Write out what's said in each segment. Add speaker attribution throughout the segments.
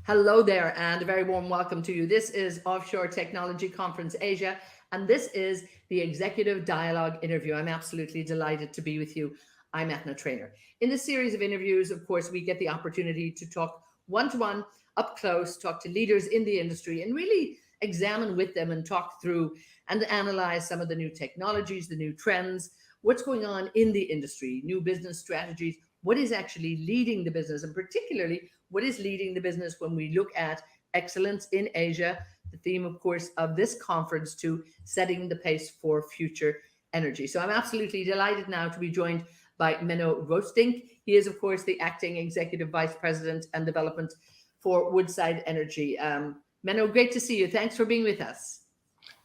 Speaker 1: Hello there, and a very warm welcome to you. This is Offshore Technology Conference Asia, and this is the Executive Dialogue interview. I'm absolutely delighted to be with you. I'm Ethna Trainer. In this series of interviews, of course, we get the opportunity to talk one-to-one, up close, talk to leaders in the industry, and really examine with them and talk through and analyze some of the new technologies, the new trends, what's going on in the industry, new business strategies, what is actually leading the business, and particularly what is leading the business when we look at excellence in Asia, the theme, of course, of this conference, to setting the pace for future energy. So I'm absolutely delighted now to be joined by Menno Weustink. He is, of course, the acting executive vice president and development for Woodside Energy. Menno, great to see you. Thanks for being with us.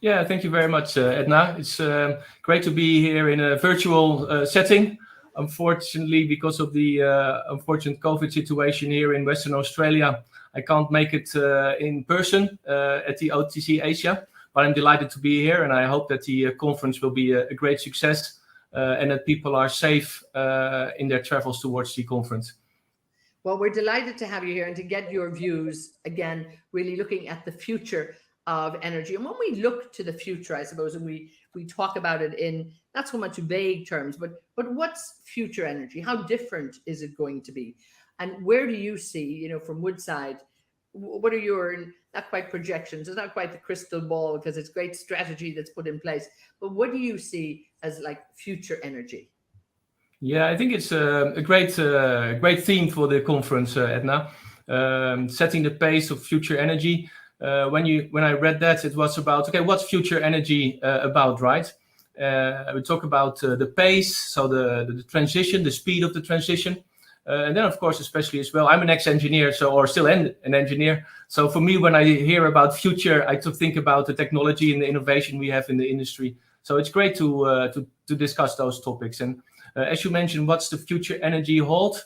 Speaker 2: Yeah, thank you very much, Edna. It's great to be here in a virtual setting. Unfortunately, because of the unfortunate COVID situation here in Western Australia, I can't make it in person at the OTC Asia, but I'm delighted to be here, and I hope that the conference will be a great success and that people are safe in their travels towards the conference.
Speaker 1: Well, we're delighted to have you here and to get your views, again, really looking at the future of energy. And when we look to the future, I suppose, and we talk about it in not so much vague terms, but what's future energy? How different is it going to be? And where do you see, from Woodside, what are your, not quite projections, it's not quite the crystal ball because it's great strategy that's put in place, but what do you see as like future energy?
Speaker 2: Yeah, I think it's a great theme for the conference, Edna, setting the pace of future energy. When I read that, it was about, okay, what's future energy about, right? We talk about the pace, so the transition, the speed of the transition. And then, of course, especially as well, I'm an ex-engineer, or still an engineer. So for me, when I hear about future, I think about the technology and the innovation we have in the industry. So it's great to discuss those topics. And as you mentioned, what's the future energy hold?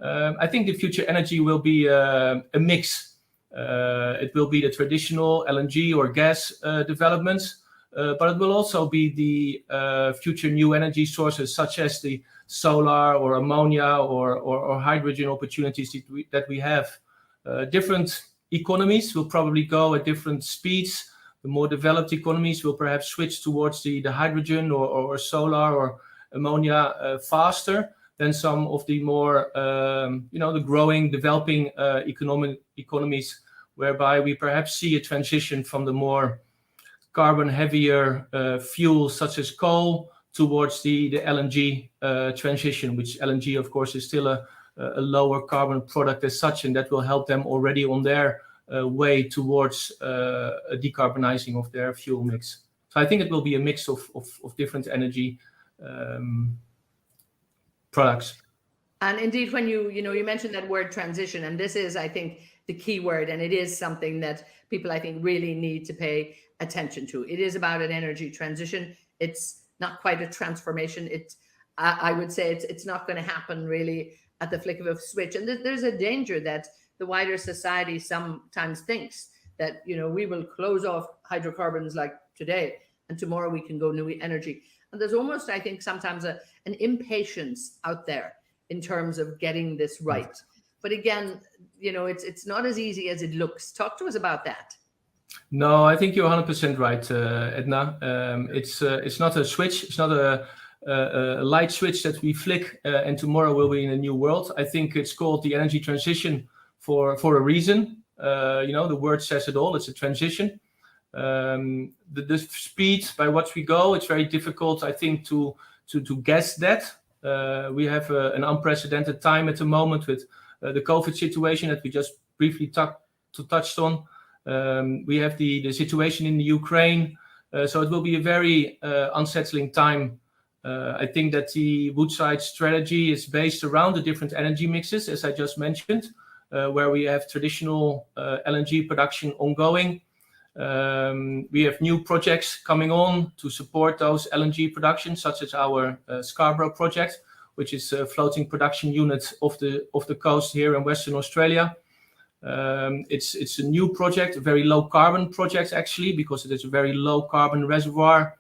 Speaker 2: I think the future energy will be a mix. It will be the traditional LNG or gas developments, but it will also be the future new energy sources such as the solar or ammonia or hydrogen opportunities that we have. Different economies will probably go at different speeds. The more developed economies will perhaps switch towards the hydrogen or solar or ammonia faster than some of the more, the growing, developing economies, whereby we perhaps see a transition from the more carbon heavier fuels such as coal towards the LNG transition, which LNG, of course, is still a lower carbon product as such, and that will help them already on their way towards a decarbonizing of their fuel mix. So I think it will be a mix of different energy products.
Speaker 1: And indeed, when you mentioned that word transition, and this is, I think, the key word, and it is something that people, I think, really need to pay attention to. It is about an energy transition. It's not quite a transformation. I would say it's not going to happen really at the flick of a switch. And there's a danger that the wider society sometimes thinks that, we will close off hydrocarbons like today, and tomorrow we can go new energy. And there's almost, I think, sometimes an impatience out there in terms of getting this right. But again, it's not as easy as it looks. Talk to us about that.
Speaker 2: No, I think you're 100% right, Edna. It's not a switch. It's not a light switch that we flick and tomorrow we'll be in a new world. I think it's called the energy transition for a reason. The word says it all. It's a transition. The speed by which we go, it's very difficult, I think, to guess that. We have an unprecedented time at the moment with the COVID situation that we just briefly touched on. We have the situation in the Ukraine. So it will be a very unsettling time. I think that the Woodside strategy is based around the different energy mixes, as I just mentioned, where we have traditional LNG production ongoing. We have new projects coming on to support those LNG productions, such as our Scarborough project, which is a floating production unit off the coast here in Western Australia. It's a new project, a very low carbon project actually, because it is a very low carbon reservoir,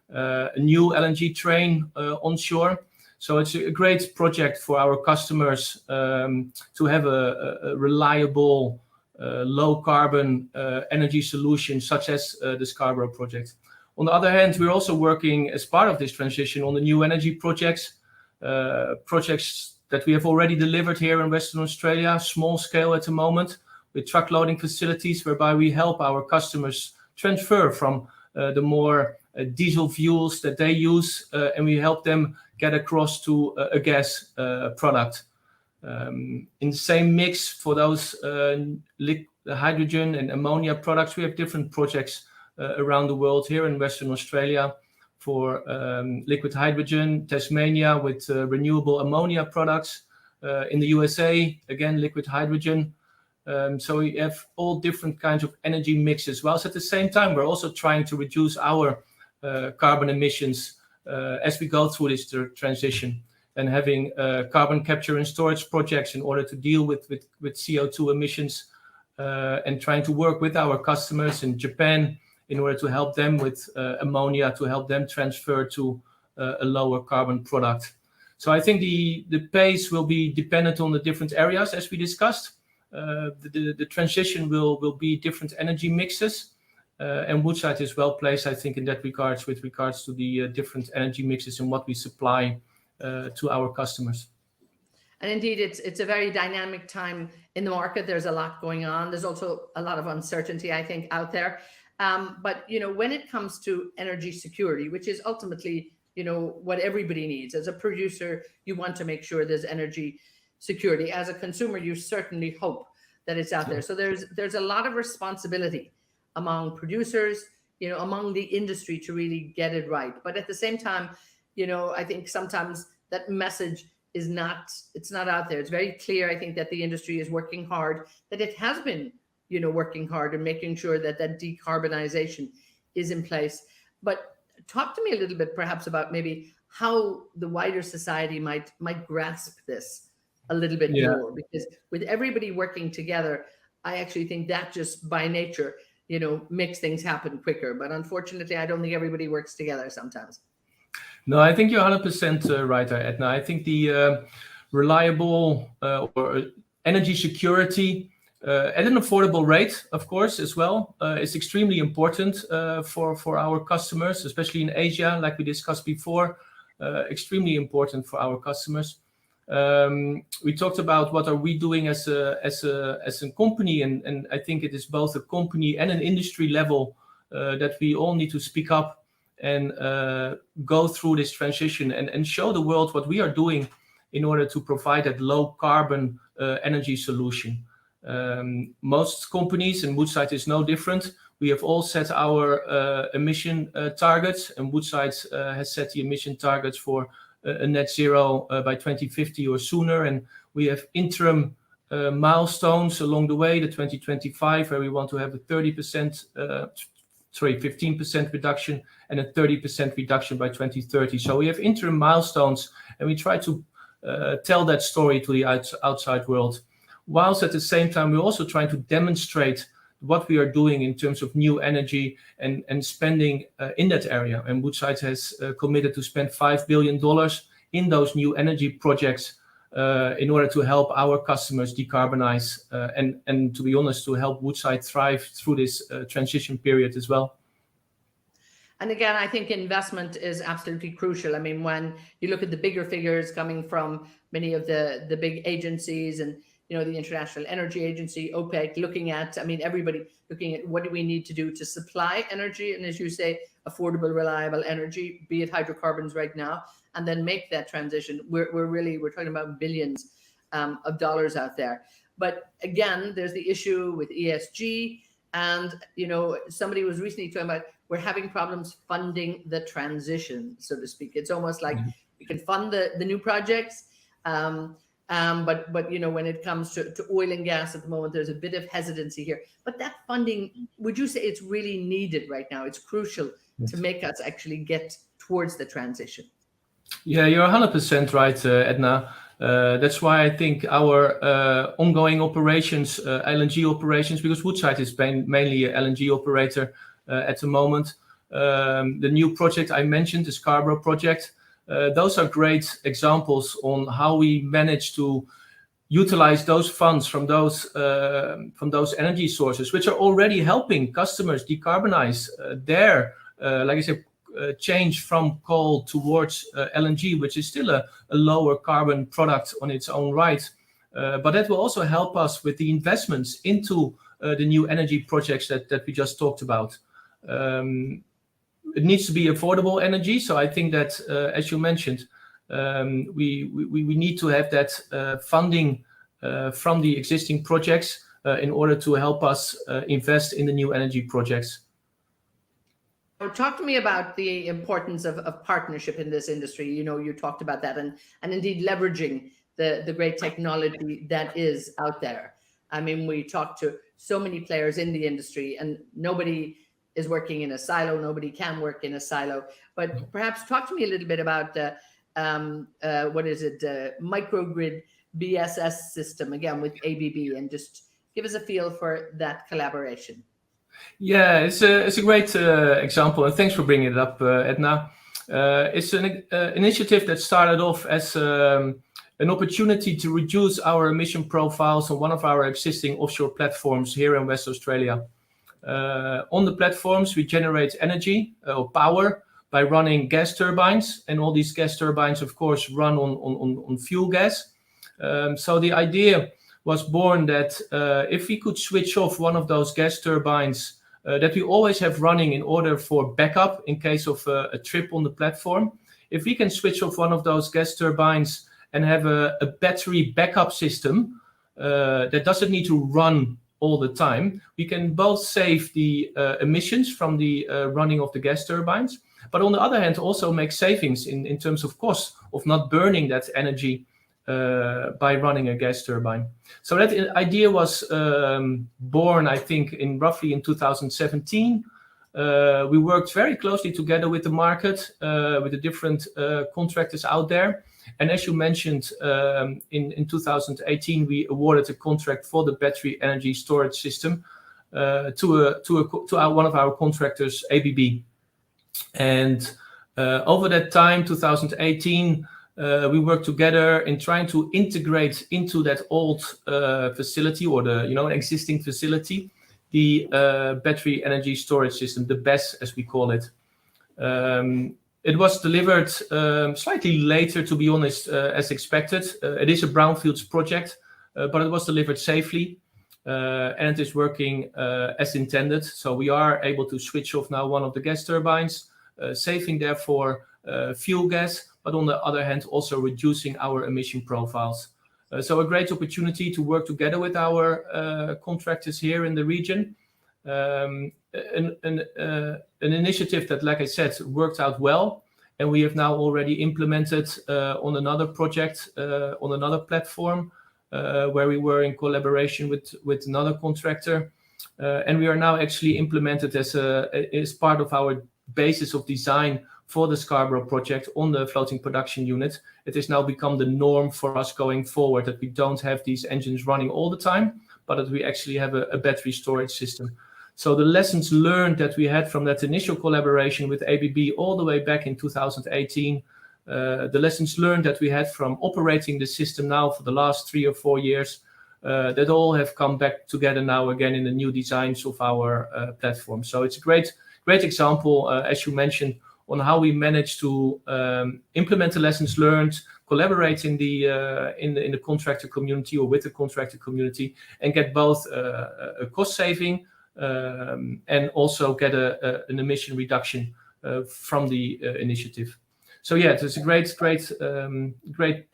Speaker 2: a new LNG train onshore. So it's a great project for our customers to have a reliable low carbon energy solutions, such as the Scarborough project. On the other hand, we're also working as part of this transition on the new energy projects that we have already delivered here in Western Australia, small scale at the moment, with truck loading facilities, whereby we help our customers transfer from the more diesel fuels that they use, and we help them get across to a gas product. In the same mix for those hydrogen and ammonia products, we have different projects around the world. Here in Western Australia for liquid hydrogen, Tasmania with renewable ammonia products, in the USA, again, liquid hydrogen. So we have all different kinds of energy mixes. Whilst at the same time, we're also trying to reduce our carbon emissions as we go through this transition, and having carbon capture and storage projects in order to deal with CO2 emissions, and trying to work with our customers in Japan in order to help them with ammonia, to help them transfer to a lower carbon product. So I think the pace will be dependent on the different areas, as we discussed. The transition will be different energy mixes, and Woodside is well placed, I think, in that regards, with regards to the different energy mixes and what we supply to our customers.
Speaker 1: And indeed, it's a very dynamic time in the market. There's a lot going on. There's also a lot of uncertainty, I think, out there. But when it comes to energy security, which is ultimately what everybody needs, as a producer, you want to make sure there's energy security. As a consumer, you certainly hope that it's out there. So there's a lot of responsibility among producers, among the industry to really get it right. But at the same time, I think sometimes that message it's not out there. It's very clear, I think, that the industry is working hard, that it has been, working hard and making sure that decarbonization is in place. But talk to me a little bit perhaps about maybe how the wider society might grasp this a little bit more, because with everybody working together, I actually think that just by nature, makes things happen quicker. But unfortunately, I don't think everybody works together sometimes.
Speaker 2: No, I think you're 100% right there, Edna. I think the reliable or energy security at an affordable rate, of course, as well, is extremely important for our customers, especially in Asia, like we discussed before. Extremely important for our customers. We talked about what are we doing as a company, and I think it is both a company and an industry level that we all need to speak up and go through this transition and show the world what we are doing in order to provide that low carbon energy solution. Most companies, and Woodside is no different, we have all set our emission targets, and Woodside has set the emission targets for a net zero by 2050 or sooner, and we have interim milestones along the way, the 2025, where we want to have a 15% reduction and a 30% reduction by 2030. So we have interim milestones, and we try to tell that story to the outside world, whilst at the same time we're also trying to demonstrate what we are doing in terms of new energy and spending in that area. And Woodside has committed to spend $5 billion in those new energy projects in order to help our customers decarbonize and to be honest, to help Woodside thrive through this transition period as well.
Speaker 1: And again, I think investment is absolutely crucial. I mean, when you look at the bigger figures coming from many of the big agencies and the International Energy Agency, OPEC, everybody looking at what do we need to do to supply energy, and as you say, affordable, reliable energy, be it hydrocarbons right now, and then make that transition. We're talking about billions of dollars out there. But again, there's the issue with ESG, and somebody was recently talking about we're having problems funding the transition, so to speak. It's almost like we can fund the new projects. But when it comes to oil and gas at the moment, there's a bit of hesitancy here. But that funding, would you say it's really needed right now? It's crucial to make us actually get towards the transition.
Speaker 2: Yeah, you're 100% right, Edna. That's why I think our ongoing operations, LNG operations, because Woodside is mainly an LNG operator at the moment. The new project I mentioned, the Scarborough project, those are great examples on how we manage to utilize those funds from those energy sources, which are already helping customers decarbonize their, like I said, change from coal towards LNG, which is still a lower carbon product on its own right. But that will also help us with the investments into the new energy projects that we just talked about. It needs to be affordable energy. So I think that, as you mentioned, we need to have that funding from the existing projects in order to help us invest in the new energy projects.
Speaker 1: Talk to me about the importance of partnership in this industry. You talked about that, and indeed leveraging the great technology that is out there. I mean, we talk to so many players in the industry, and nobody is working in a silo. Nobody can work in a silo. But perhaps talk to me a little bit about the microgrid BSS system, again with ABB, and just give us a feel for that collaboration.
Speaker 2: Yeah, it's a great example, and thanks for bringing it up, Edna. It's an initiative that started off as an opportunity to reduce our emission profiles on one of our existing offshore platforms here in West Australia. On the platforms, we generate energy or power by running gas turbines, and all these gas turbines, of course, run on fuel gas. So the idea was born that if we could switch off one of those gas turbines that we always have running in order for backup in case of a trip on the platform, if we can switch off one of those gas turbines and have a battery backup system that doesn't need to run all the time, we can both save the emissions from the running of the gas turbines, but on the other hand also make savings in terms of cost of not burning that energy by running a gas turbine. So that idea was born, I think, roughly in 2017. We worked very closely together with the market, with the different contractors out there. And as you mentioned, in 2018, we awarded a contract for the battery energy storage system to one of our contractors, ABB. And over that time, 2018, we worked together in trying to integrate into that old facility, or an existing facility, the battery energy storage system, the BESS as we call it. It was delivered slightly later, to be honest, as expected. It is a brownfields project, but it was delivered safely, and it is working as intended. So we are able to switch off now one of the gas turbines, saving therefore fuel gas, but on the other hand also reducing our emission profiles. So a great opportunity to work together with our contractors here in the region. An initiative that, like I said, worked out well, and we have now already implemented on another project, on another platform, where we were in collaboration with another contractor, and we are now actually implemented as part of our basis of design for the Scarborough project on the floating production unit. It has now become the norm for us going forward, that we don't have these engines running all the time, but that we actually have a battery storage system. So the lessons learned that we had from that initial collaboration with ABB all the way back in 2018, the lessons learned that we had from operating the system now for the last 3 or 4 years, that all have come back together now again in the new designs of our platform. So it's a great example, as you mentioned, on how we managed to implement the lessons learned, collaborate in the contractor community or with the contractor community, and get both a cost saving and also get an emission reduction from the initiative. So yeah, it's a great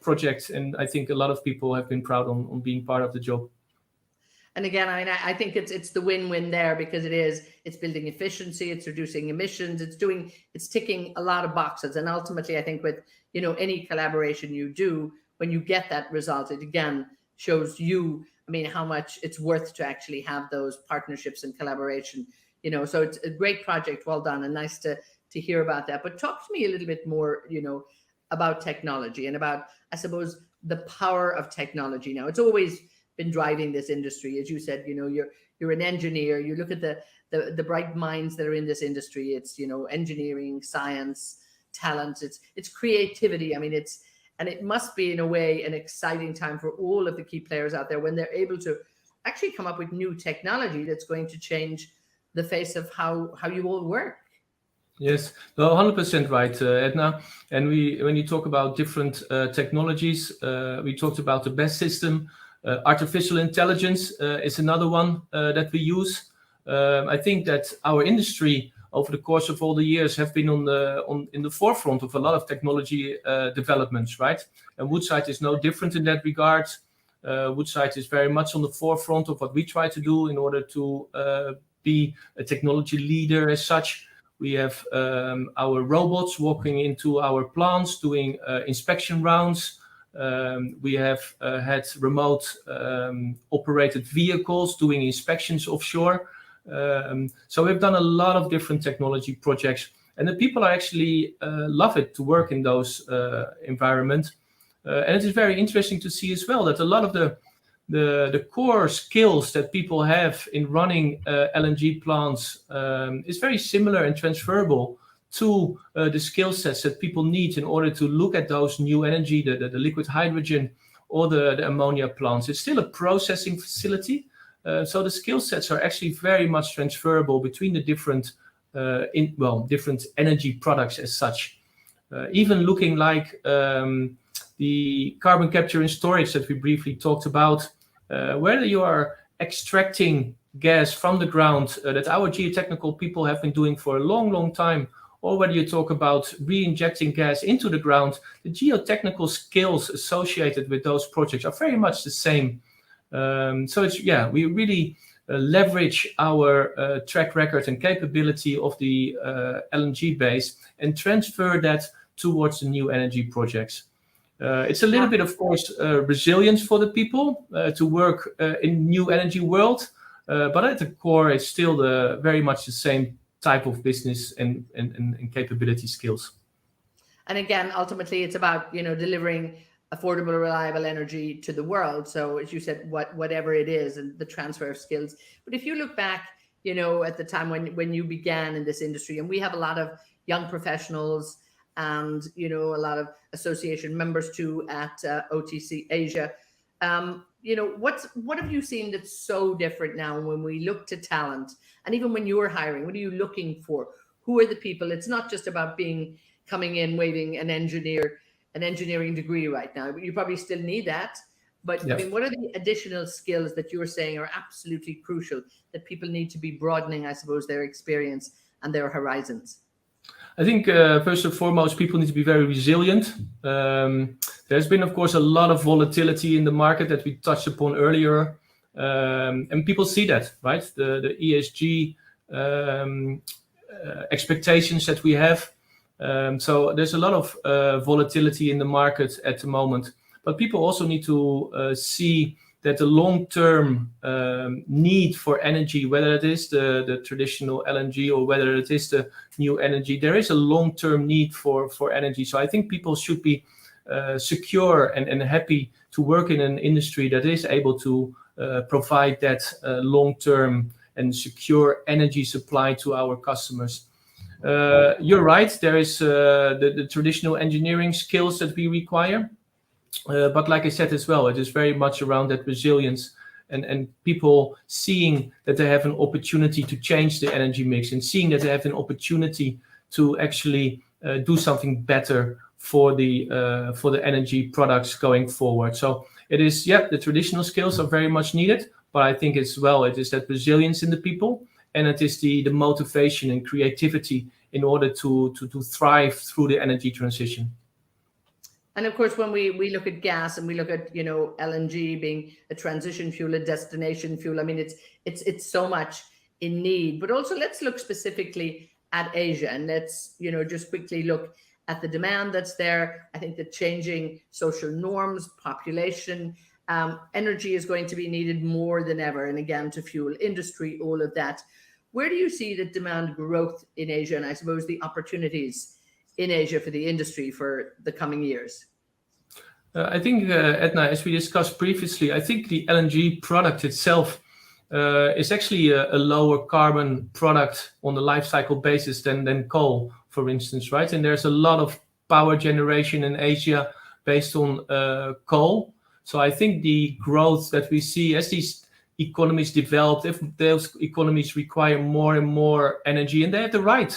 Speaker 2: project, and I think a lot of people have been proud on being part of the job.
Speaker 1: And again, I think it's the win-win there, because it's building efficiency, it's reducing emissions, it's ticking a lot of boxes. And ultimately, I think with any collaboration you do, when you get that result, it again shows you, how much it's worth to actually have those partnerships and collaboration. So it's a great project, well done, and nice to hear about that. But talk to me a little bit more, about technology and about, I suppose, the power of technology. Now, it's always been driving this industry, as you said. You're an engineer. You look at the bright minds that are in this industry. It's engineering, science, talent. It's creativity. And it must be, in a way, an exciting time for all of the key players out there when they're able to actually come up with new technology that's going to change the face of how you all work.
Speaker 2: Yes, no, 100% right, Edna. And when you talk about different technologies, we talked about the BESS system. Artificial intelligence is another one that we use. I think that our industry, over the course of all the years, have been in the forefront of a lot of technology developments, right? And Woodside is no different in that regard. Woodside is very much on the forefront of what we try to do in order to be a technology leader as such. We have our robots walking into our plants doing inspection rounds. We have had remote operated vehicles doing inspections offshore. So we've done a lot of different technology projects, and the people are actually love it to work in those environments. And it is very interesting to see as well that a lot of the core skills that people have in running LNG plants is very similar and transferable to the skill sets that people need in order to look at those new energy, the liquid hydrogen or the ammonia plants. It's still a processing facility. So the skill sets are actually very much transferable between the different different energy products as such. Even looking like the carbon capture and storage that we briefly talked about, whether you are extracting gas from the ground that our geotechnical people have been doing for a long, long time, or whether you talk about re-injecting gas into the ground, the geotechnical skills associated with those projects are very much the same. So it's, we really leverage our track record and capability of the LNG base and transfer that towards the new energy projects. It's a little bit, of course, resilience for the people to work in new energy world, but at the core, it's still very much the same type of business and capability skills.
Speaker 1: And again, ultimately, it's about delivering affordable, reliable energy to the world. So, as you said, whatever it is, and the transfer of skills. But if you look back, at the time when you began in this industry, and we have a lot of young professionals and a lot of association members too at OTC Asia. What have you seen that's so different now when we look to talent, and even when you're hiring? What are you looking for? Who are the people? It's not just about coming in waving an engineering degree right now. You probably still need that, but
Speaker 2: Yes.
Speaker 1: I mean, what are the additional skills that you're saying are absolutely crucial that people need to be broadening, I suppose, their experience and their horizons?
Speaker 2: I think first and foremost, people need to be very resilient. There's been, of course, a lot of volatility in the market that we touched upon earlier, and people see that, right? The ESG expectations that we have. So there's a lot of volatility in the market at the moment, but people also need to see that the long-term need for energy, whether it is the traditional LNG or whether it is the new energy, there is a long-term need for energy. So I think people should be secure and happy to work in an industry that is able to provide that long-term and secure energy supply to our customers. You're right, there is the traditional engineering skills that we require. But like I said as well, it is very much around that resilience and people seeing that they have an opportunity to change the energy mix and seeing that they have an opportunity to actually do something better for the energy products going forward. So it is, the traditional skills are very much needed, but I think as well it is that resilience in the people, and it is the motivation and creativity in order to thrive through the energy transition.
Speaker 1: And of course, when we look at gas and we look at LNG being a transition fuel, a destination fuel, I mean it's so much in need. But also let's look specifically at Asia, and let's just quickly look at the demand that's there. I think the changing social norms, population, energy is going to be needed more than ever, and again to fuel industry, all of that. Where do you see the demand growth in Asia, and I suppose the opportunities in Asia for the industry for the coming years?
Speaker 2: I think, Edna, as we discussed previously, I think the LNG product itself is actually a lower carbon product on the life cycle basis than coal, for instance, right? And there's a lot of power generation in Asia based on coal. So I think the growth that we see as these economies develop, if those economies require more and more energy, and they have the right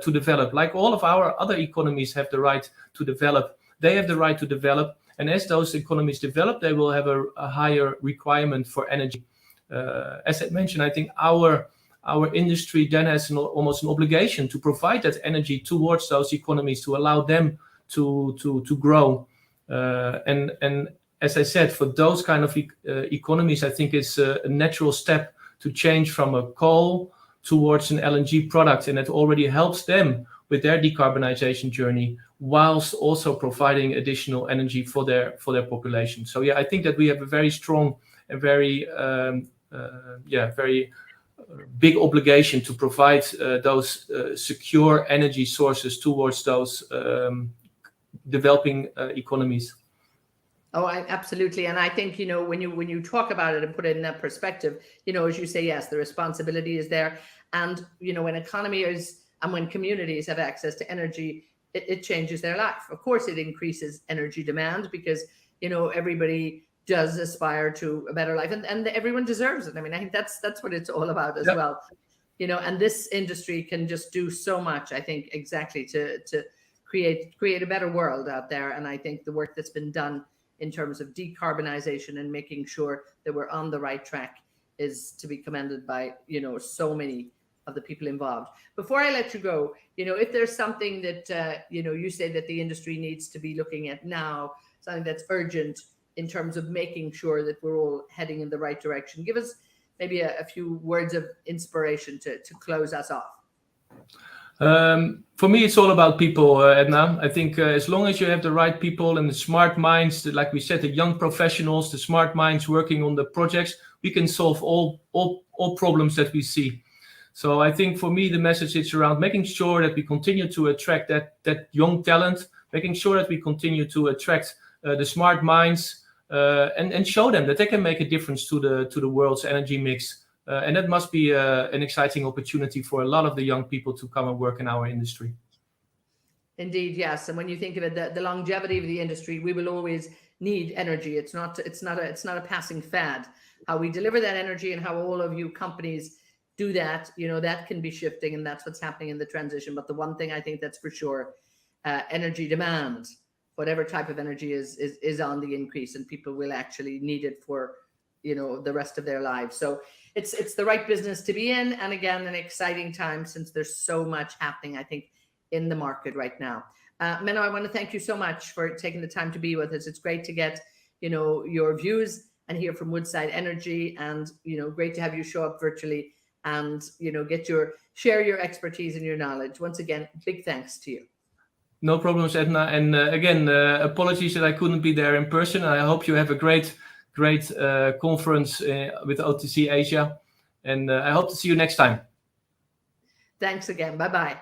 Speaker 2: to develop, like all of our other economies have the right to develop. They have the right to develop, and as those economies develop, they will have a higher requirement for energy. As I mentioned, I think our industry then has almost an obligation to provide that energy towards those economies to allow them to grow. And as I said, for those kind of economies, I think it's a natural step to change from a coal towards an LNG product, and it already helps them with their decarbonization journey, whilst also providing additional energy for their population. So yeah, I think that we have a very strong and very big obligation to provide those secure energy sources towards those developing economies.
Speaker 1: Oh, absolutely. And I think, when you talk about it and put it in that perspective, as you say, yes, the responsibility is there. And, when economy and when communities have access to energy, it changes their life. Of course, it increases energy demand because, everybody does aspire to a better life, and everyone deserves it. I mean, I think that's what it's all about as well. And this industry can just do so much, I think, exactly to create a better world out there. And I think the work that's been done in terms of decarbonization and making sure that we're on the right track is to be commended by, so many of the people involved. Before I let you go, if there's something that, you say that the industry needs to be looking at now, something that's urgent in terms of making sure that we're all heading in the right direction, give us maybe a few words of inspiration to close us off.
Speaker 2: For me, it's all about people, Edna. I think as long as you have the right people and the smart minds, like we said, the young professionals, the smart minds working on the projects, we can solve all problems that we see. So I think for me, the message is around making sure that we continue to attract that young talent, making sure that we continue to attract the smart minds, and show them that they can make a difference to the world's energy mix. And that must be an exciting opportunity for a lot of the young people to come and work in our industry.
Speaker 1: Indeed, yes. And when you think of it, the longevity of the industry, we will always need energy. It's not a passing fad. How we deliver that energy and how all of you companies do that, that can be shifting, and that's what's happening in the transition. But the one thing I think that's for sure, energy demand, whatever type of energy is on the increase, and people will actually need it for the rest of their lives. So it's the right business to be in, and again, an exciting time since there's so much happening, I think, in the market right now. Menno, I want to thank you so much for taking the time to be with us. It's great to get your views and hear from Woodside Energy, and great to have you show up virtually and share your expertise and your knowledge. Once again, big thanks to you.
Speaker 2: No problems, Edna. And again, apologies that I couldn't be there in person. I hope you have a great conference with OTC Asia, and I hope to see you next time.
Speaker 1: Thanks again. Bye-bye.